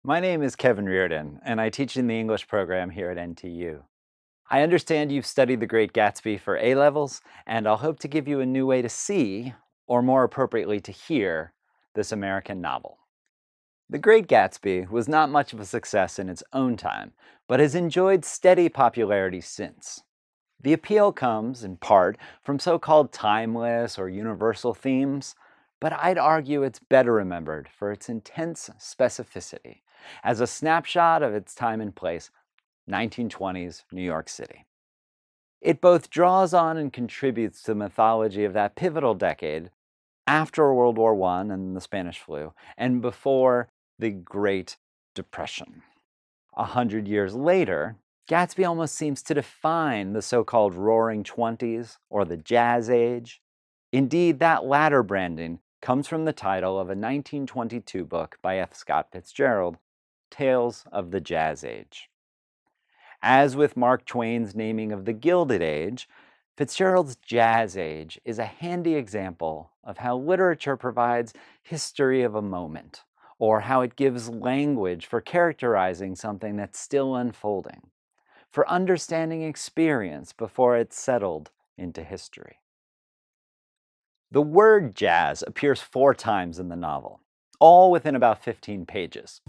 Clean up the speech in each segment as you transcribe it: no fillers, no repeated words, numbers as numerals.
My name is Kevin Reardon, and I teach in the English program here at NTU. I understand you've studied The Great Gatsby for A-levels, and I'll hope to give you a new way to see, or more appropriately to hear, this American novel. The Great Gatsby was not much of a success in its own time, but has enjoyed steady popularity since. The appeal comes, in part, from so-called timeless or universal themes, but I'd argue it's better remembered for its intense specificity as a snapshot of its time and place, 1920s New York City. It both draws on and contributes to the mythology of that pivotal decade after World War I and the Spanish flu, and before the Great Depression. 100 years later, Gatsby almost seems to define the so-called Roaring Twenties or the Jazz Age. Indeed, that latter branding comes from the title of a 1922 book by F. Scott Fitzgerald, Tales of the Jazz Age. As with Mark Twain's naming of the Gilded Age, Fitzgerald's Jazz Age is a handy example of how literature provides history of a moment, or how it gives language for characterizing something that's still unfolding, for understanding experience before it's settled into history. The word jazz appears 4 times in the novel, all within about 15 pages.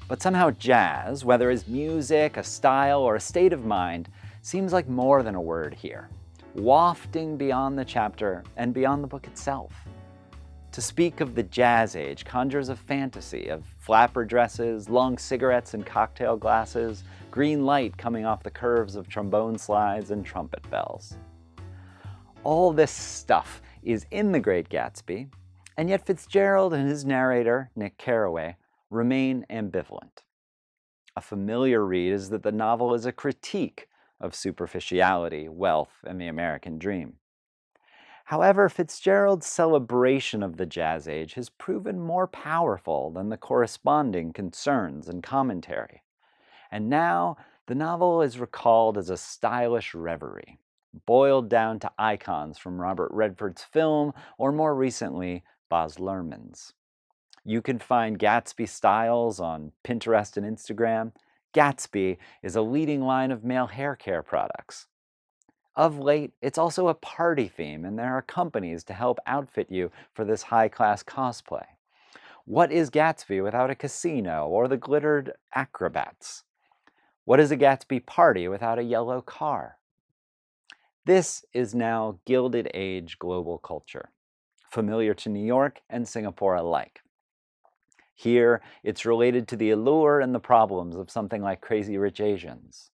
But somehow jazz, whether as music, a style, or a state of mind, seems like more than a word here, wafting beyond the chapter and beyond the book itself. To speak of the Jazz Age conjures a fantasy of flapper dresses, long cigarettes and cocktail glasses, green light coming off the curves of trombone slides and trumpet bells. All this stuff is in The Great Gatsby, and yet Fitzgerald and his narrator, Nick Carraway, remain ambivalent. A familiar read is that the novel is a critique of superficiality, wealth, and the American dream. However, Fitzgerald's celebration of the Jazz Age has proven more powerful than the corresponding concerns and commentary. And now, the novel is recalled as a stylish reverie, boiled down to icons from Robert Redford's film, or more recently, Baz Luhrmann's. You can find Gatsby styles on Pinterest and Instagram. Gatsby is a leading line of male hair care products. Of late, it's also a party theme, and there are companies to help outfit you for this high-class cosplay. What is Gatsby without a casino or the glittered acrobats? What is a Gatsby party without a yellow car? This is now Gilded Age global culture, familiar to New York and Singapore alike. Here, it's related to the allure and the problems of something like Crazy Rich Asians.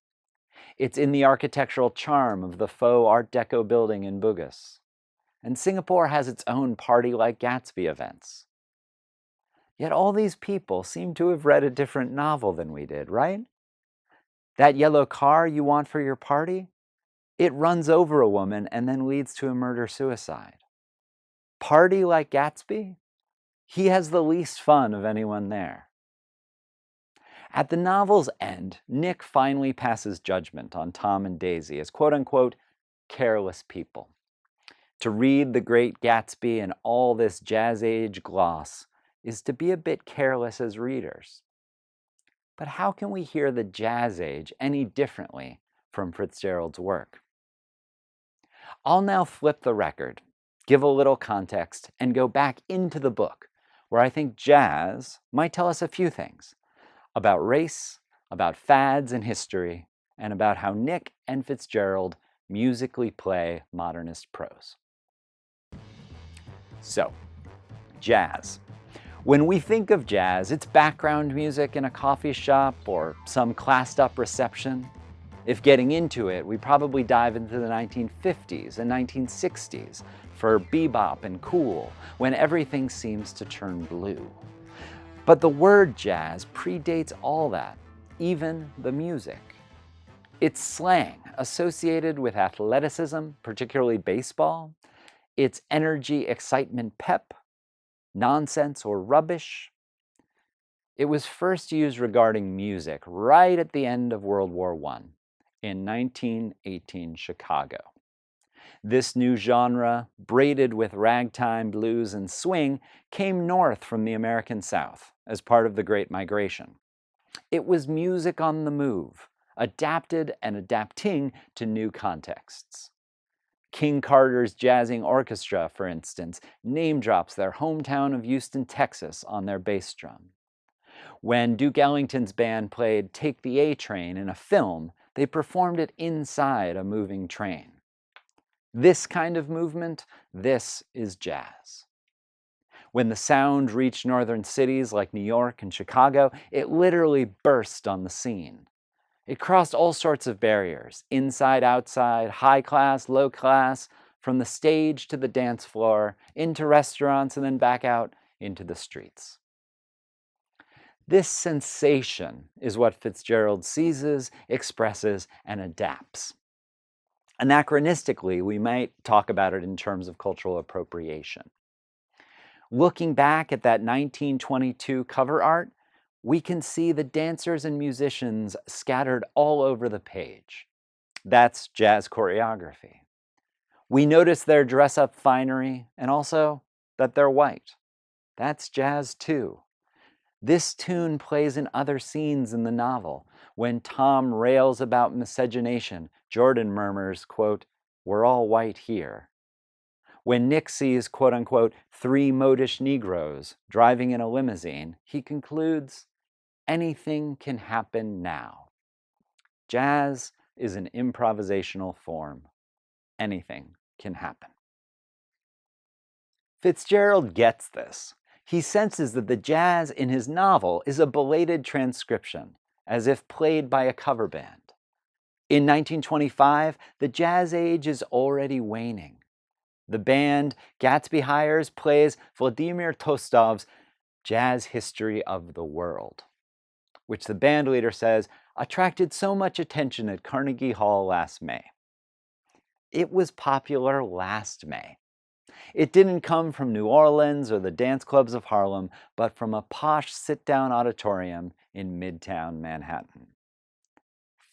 It's in the architectural charm of the faux Art Deco building in Bugis. And Singapore has its own party-like Gatsby events. Yet all these people seem to have read a different novel than we did, right? That yellow car you want for your party? It runs over a woman and then leads to a murder-suicide. Party like Gatsby? He has the least fun of anyone there. At the novel's end, Nick finally passes judgment on Tom and Daisy as quote-unquote careless people. To read The Great Gatsby and all this Jazz Age gloss is to be a bit careless as readers. But how can we hear the Jazz Age any differently from Fitzgerald's work? I'll now flip the record, give a little context, and go back into the book, where I think jazz might tell us a few things about race, about fads and history, and about how Nick and Fitzgerald musically play modernist prose. So, jazz. When we think of jazz, it's background music in a coffee shop or some classed-up reception. If getting into it, we probably dive into the 1950s and 1960s for bebop and cool, when everything seems to turn blue. But the word jazz predates all that, even the music. It's slang associated with athleticism, particularly baseball. It's energy, excitement, pep, nonsense or rubbish. It was first used regarding music right at the end of World War I, in 1918 Chicago. This new genre, braided with ragtime, blues, and swing, came north from the American South as part of the Great Migration. It was music on the move, adapted and adapting to new contexts. King Carter's Jazzing Orchestra, for instance, name drops their hometown of Houston, Texas on their bass drum. When Duke Ellington's band played Take the A Train in a film, they performed it inside a moving train. This kind of movement, this is jazz. When the sound reached northern cities like New York and Chicago, it literally burst on the scene. It crossed all sorts of barriers, inside, outside, high class, low class, from the stage to the dance floor, into restaurants, and then back out into the streets. This sensation is what Fitzgerald seizes, expresses, and adapts. Anachronistically, we might talk about it in terms of cultural appropriation. Looking back at that 1922 cover art, we can see the dancers and musicians scattered all over the page. That's jazz choreography. We notice their dress-up finery and also that they're white. That's jazz too. This tune plays in other scenes in the novel. When Tom rails about miscegenation, Jordan murmurs, quote, "We're all white here." When Nick sees, quote unquote, three modish Negroes driving in a limousine, he concludes, anything can happen now. Jazz is an improvisational form. Anything can happen. Fitzgerald gets this. He senses that the jazz in his novel is a belated transcription, as if played by a cover band. In 1925, the jazz age is already waning. The band Gatsby hires plays Vladimir Tostov's Jazz History of the World, which the band leader says attracted so much attention at Carnegie Hall last May. It was popular last May. It didn't come from New Orleans or the dance clubs of Harlem, but from a posh sit-down auditorium in Midtown Manhattan.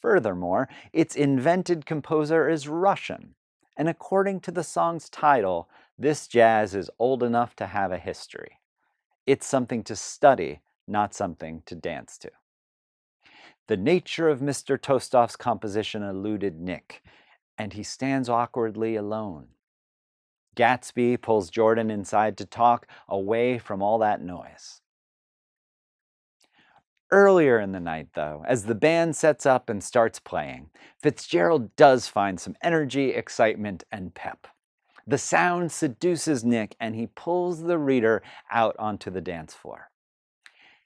Furthermore, its invented composer is Russian, and according to the song's title, this jazz is old enough to have a history. It's something to study, not something to dance to. The nature of Mr. Tostov's composition eluded Nick, and he stands awkwardly alone. Gatsby pulls Jordan inside to talk away from all that noise. Earlier in the night, though, as the band sets up and starts playing, Fitzgerald does find some energy, excitement, and pep. The sound seduces Nick, and he pulls the reader out onto the dance floor.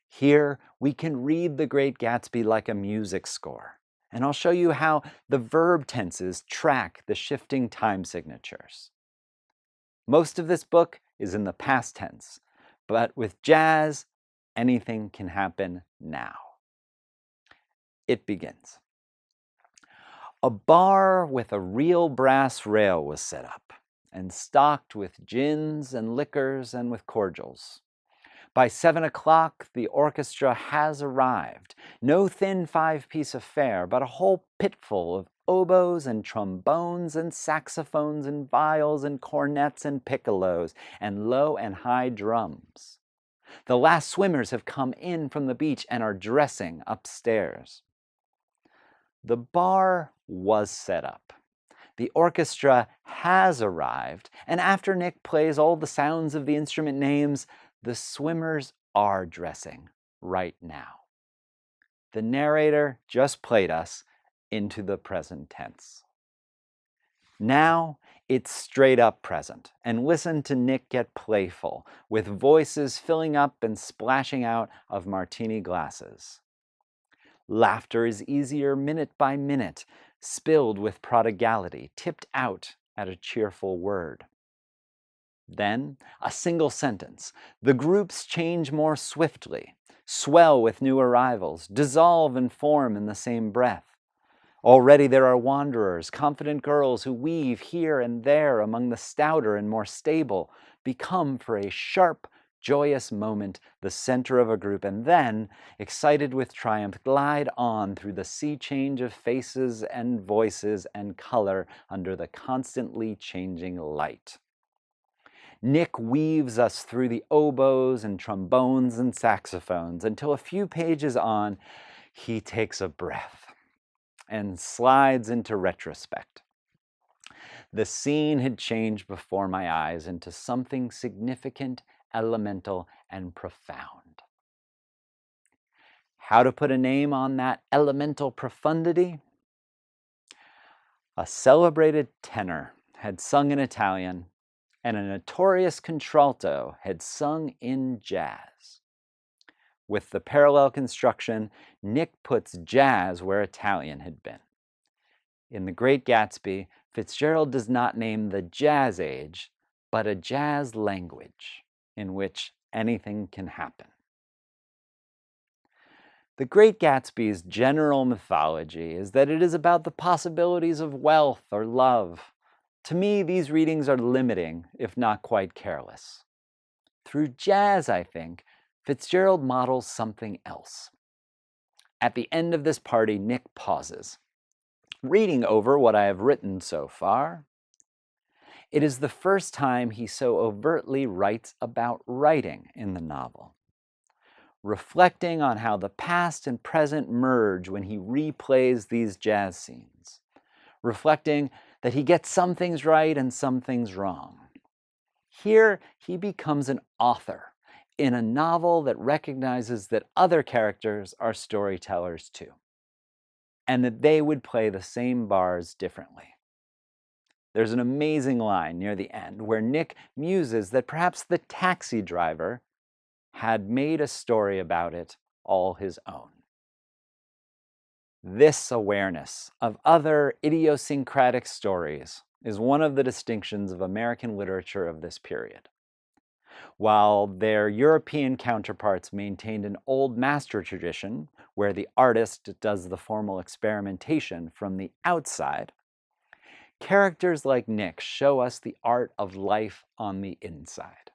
Here, we can read The Great Gatsby like a music score, and I'll show you how the verb tenses track the shifting time signatures. Most of this book is in the past tense, but with jazz, anything can happen now. It begins. A bar with a real brass rail was set up and stocked with gins and liquors and with cordials. By 7 o'clock, the orchestra has arrived. No thin five-piece affair, but a whole pitful of oboes and trombones and saxophones and viols and cornets and piccolos and low and high drums. The last swimmers have come in from the beach and are dressing upstairs. The bar was set up. The orchestra has arrived, and after Nick plays all the sounds of the instrument names, the swimmers are dressing right now. The narrator just played us into the present tense. Now it's straight up present, and listen to Nick get playful, with voices filling up and splashing out of martini glasses. Laughter is easier minute by minute, spilled with prodigality, tipped out at a cheerful word. Then, a single sentence. The groups change more swiftly, swell with new arrivals, dissolve and form in the same breath. Already there are wanderers, confident girls who weave here and there among the stouter and more stable, become for a sharp, joyous moment the center of a group, and then, excited with triumph, glide on through the sea change of faces and voices and color under the constantly changing light. Nick weaves us through the oboes and trombones and saxophones until a few pages on, He takes a breath and slides into retrospect. The scene had changed before my eyes into something significant, elemental, and profound. How to put a name on that elemental profundity? A celebrated tenor had sung in Italian, and a notorious contralto had sung in jazz. With the parallel construction, Nick puts jazz where Italian had been. In The Great Gatsby, Fitzgerald does not name the jazz age, but a jazz language in which anything can happen. The Great Gatsby's general mythology is that it is about the possibilities of wealth or love. To me, these readings are limiting, if not quite careless. Through jazz, I think, Fitzgerald models something else. At the end of this party, Nick pauses, reading over what I have written so far. It is the first time he so overtly writes about writing in the novel, reflecting on how the past and present merge when he replays these jazz scenes, reflecting that he gets some things right and some things wrong. Here, he becomes an author in a novel that recognizes that other characters are storytellers too, and that they would play the same bars differently. There's an amazing line near the end where Nick muses that perhaps the taxi driver had made a story about it all his own. This awareness of other idiosyncratic stories is one of the distinctions of American literature of this period. While their European counterparts maintained an old master tradition where the artist does the formal experimentation from the outside, characters like Nick show us the art of life on the inside.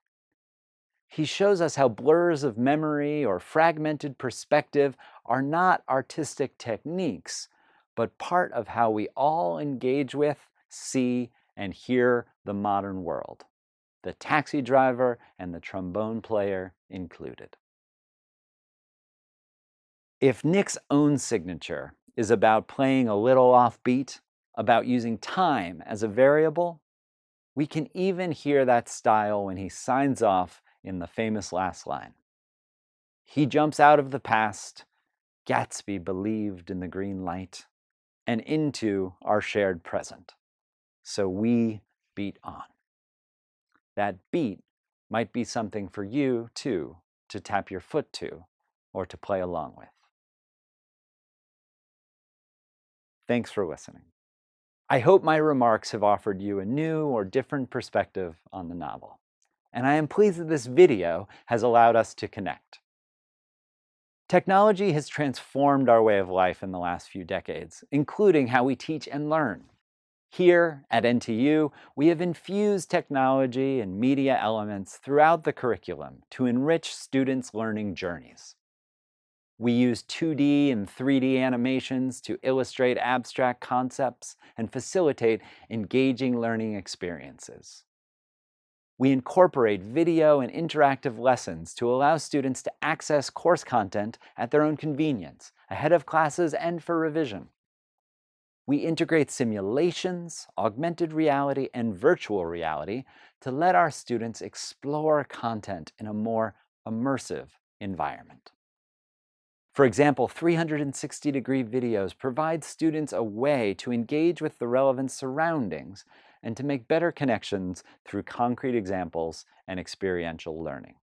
He shows us how blurs of memory or fragmented perspective are not artistic techniques, but part of how we all engage with, see, and hear the modern world, the taxi driver and the trombone player included. If Nick's own signature is about playing a little offbeat, about using time as a variable, we can even hear that style when he signs off in the famous last line. He jumps out of the past, Gatsby believed in the green light, and into our shared present. So we beat on. That beat might be something for you, too, to tap your foot to or to play along with. Thanks for listening. I hope my remarks have offered you a new or different perspective on the novel, and I am pleased that this video has allowed us to connect. Technology has transformed our way of life in the last few decades, including how we teach and learn. Here at NTU, we have infused technology and media elements throughout the curriculum to enrich students' learning journeys. We use 2D and 3D animations to illustrate abstract concepts and facilitate engaging learning experiences. We incorporate video and interactive lessons to allow students to access course content at their own convenience, ahead of classes and for revision. We integrate simulations, augmented reality, and virtual reality to let our students explore content in a more immersive environment. For example, 360-degree videos provide students a way to engage with the relevant surroundings and to make better connections through concrete examples and experiential learning.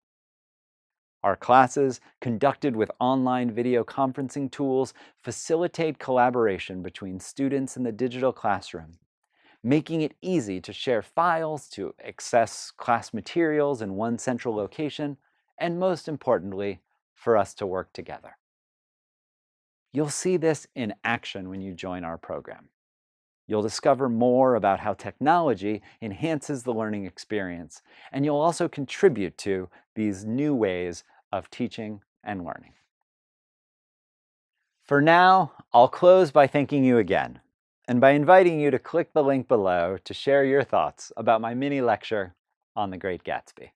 Our classes, conducted with online video conferencing tools, facilitate collaboration between students in the digital classroom, making it easy to share files, to access class materials in one central location, and most importantly, for us to work together. You'll see this in action when you join our program. You'll discover more about how technology enhances the learning experience, and you'll also contribute to these new ways of teaching and learning. For now, I'll close by thanking you again, and by inviting you to click the link below to share your thoughts about my mini lecture on The Great Gatsby.